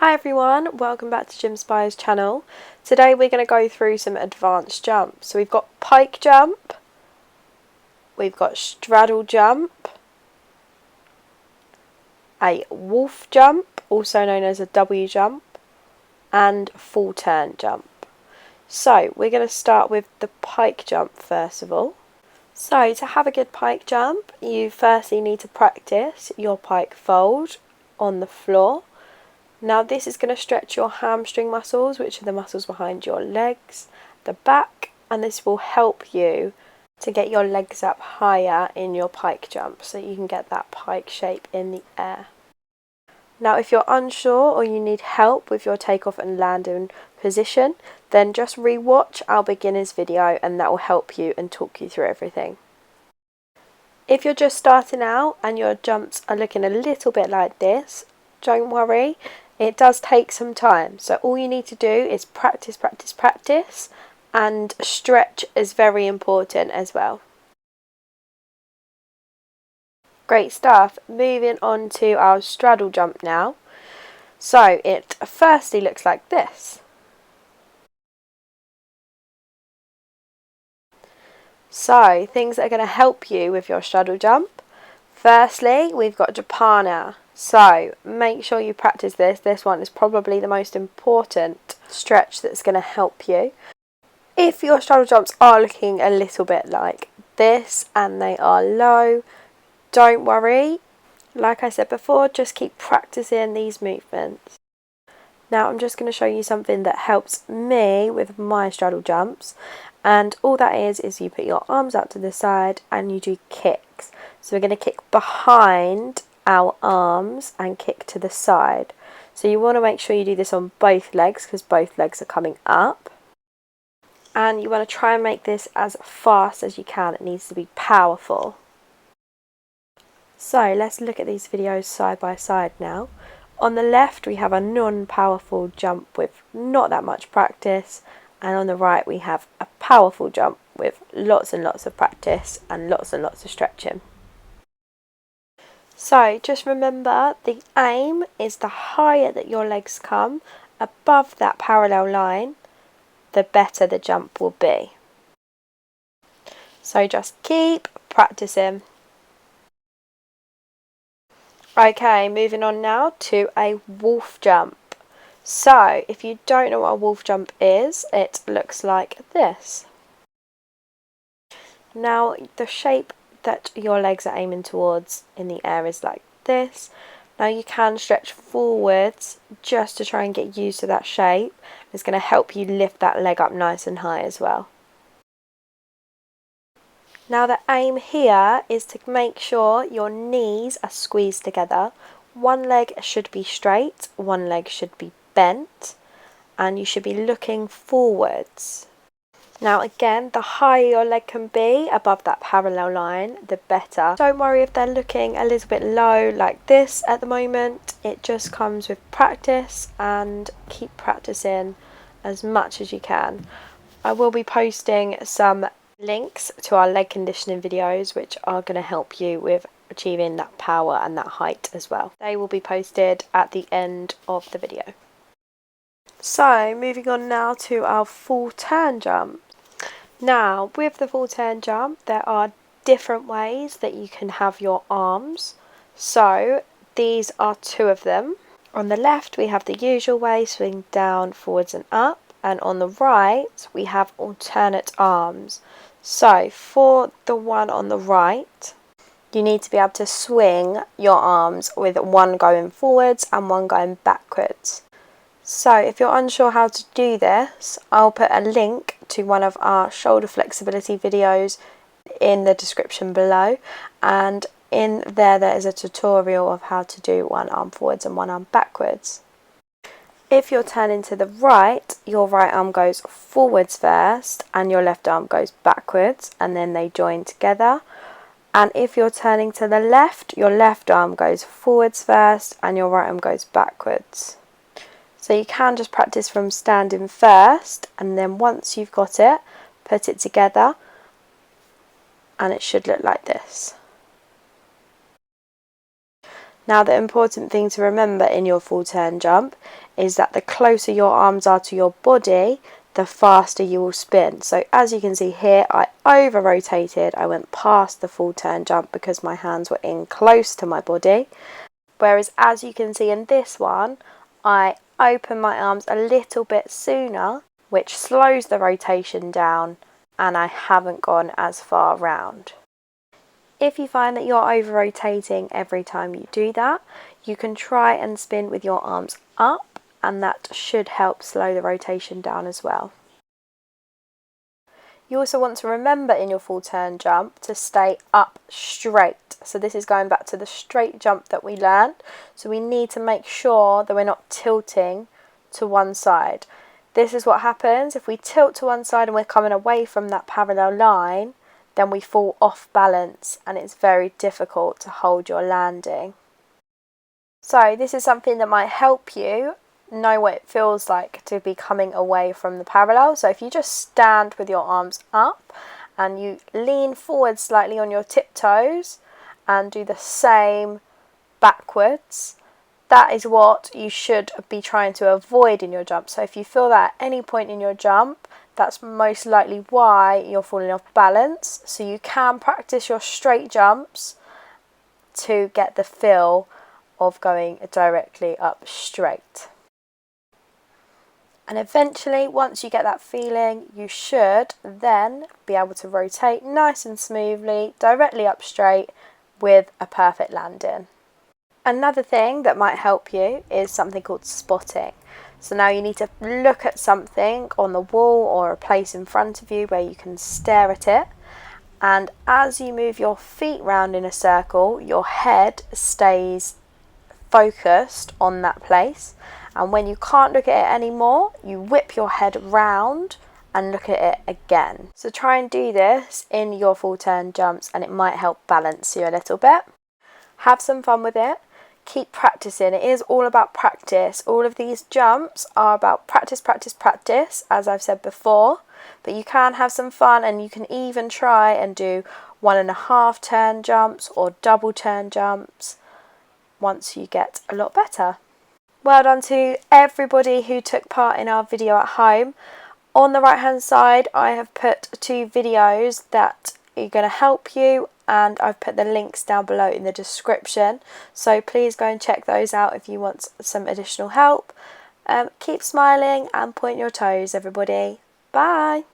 Hi everyone, welcome back to Gymspire's channel. Today we're going to go through some advanced jumps. So we've got Pike Jump, we've got Straddle Jump, a Wolf Jump, also known as a W Jump, and Full Turn Jump. So we're going to start with the Pike Jump first of all. So to have a good Pike Jump, you firstly need to practice your pike fold on the floor. Now this is going to stretch your hamstring muscles, which are the muscles behind your legs, the back, and this will help you to get your legs up higher in your pike jump so you can get that pike shape in the air. Now if you're unsure or you need help with your takeoff and landing position, then just re-watch our beginners video and that will help you and talk you through everything. If you're just starting out and your jumps are looking a little bit like this, don't worry. It does take some time, so all you need to do is practice, practice, practice, and stretch is very important as well. Great stuff. Moving on to our straddle jump now. So it firstly looks like this. So things that are going to help you with your straddle jump. Firstly, we've got Japana. So make sure you practice this. This one is probably the most important stretch that's going to help you. If your straddle jumps are looking a little bit like this and they are low, don't worry. Like I said before, just keep practicing these movements. Now I'm just going to show you something that helps me with my straddle jumps. And all that is you put your arms out to the side and you do kicks. So we're going to kick behind our arms and kick to the side. So you want to make sure you do this on both legs because both legs are coming up. And you want to try and make this as fast as you can. It needs to be powerful. So let's look at these videos side by side now. On the left we have a non-powerful jump with not that much practice. And on the right we have a powerful jump with lots and lots of practice and lots of stretching. So just remember, the aim is the higher that your legs come above that parallel line, the better the jump will be. So just keep practicing. Okay, moving on now to a wolf jump. So if you don't know what a wolf jump is, it looks like this. Now the shape that your legs are aiming towards in the air is like this. Now you can stretch forwards just to try and get used to that shape. It's going to help you lift that leg up nice and high as well. Now the aim here is to make sure your knees are squeezed together. One leg should be straight, one leg should be bent, and you should be looking forwards. Now again, the higher your leg can be above that parallel line, the better. Don't worry if they're looking a little bit low like this at the moment. It just comes with practice, and keep practicing as much as you can. I will be posting some links to our leg conditioning videos which are going to help you with achieving that power and that height as well. They will be posted at the end of the video. So moving on now to our full turn jump. Now with the full turn jump there are different ways that you can have your arms. So these are two of them. On the left we have the usual way, swing down, forwards and up, and on the right we have alternate arms. So for the one on the right, you need to be able to swing your arms with one going forwards and one going backwards. So if you're unsure how to do this, I'll put a link to one of our shoulder flexibility videos in the description below, and in there is a tutorial of how to do one arm forwards and one arm backwards. If you're turning to the right, your right arm goes forwards first and your left arm goes backwards, and then they join together. And if you're turning to the left, your left arm goes forwards first and your right arm goes backwards. So you can just practice from standing first, and then once you've got it, put it together and it should look like this. Now the important thing to remember in your full turn jump is that the closer your arms are to your body, the faster you will spin. So as you can see here, I over rotated, I went past the full turn jump because my hands were in close to my body. Whereas as you can see in this one, I open my arms a little bit sooner, which slows the rotation down, and I haven't gone as far round. If you find that you're over rotating every time you do that, you can try and spin with your arms up, and that should help slow the rotation down as well. You also want to remember in your full turn jump to stay up straight. So this is going back to the straight jump that we learned. So we need to make sure that we're not tilting to one side. This is what happens if we tilt to one side and we're coming away from that parallel line, then we fall off balance and it's very difficult to hold your landing. So this is something that might help you know what it feels like to be coming away from the parallel. So if you just stand with your arms up and you lean forward slightly on your tiptoes and do the same backwards, that is what you should be trying to avoid in your jump. So if you feel that at any point in your jump, that's most likely why you're falling off balance. So you can practice your straight jumps to get the feel of going directly up straight. And eventually, once you get that feeling, you should then be able to rotate nice and smoothly, directly up straight with a perfect landing. Another thing that might help you is something called spotting. So now you need to look at something on the wall or a place in front of you where you can stare at it. And as you move your feet round in a circle, your head stays focused on that place. And when you can't look at it anymore, you whip your head round and look at it again. So try and do this in your full turn jumps and it might help balance you a little bit. Have some fun with it. Keep practicing. It is all about practice. All of these jumps are about practice, practice, practice, as I've said before. But you can have some fun and you can even try and do 1.5 turn jumps or double turn jumps once you get a lot better. Well done to everybody who took part in our video at home. On the right hand side I have put 2 videos that are going to help you, and I've put the links down below in the description, so please go and check those out if you want some additional help. Keep smiling and point your toes, everybody. Bye!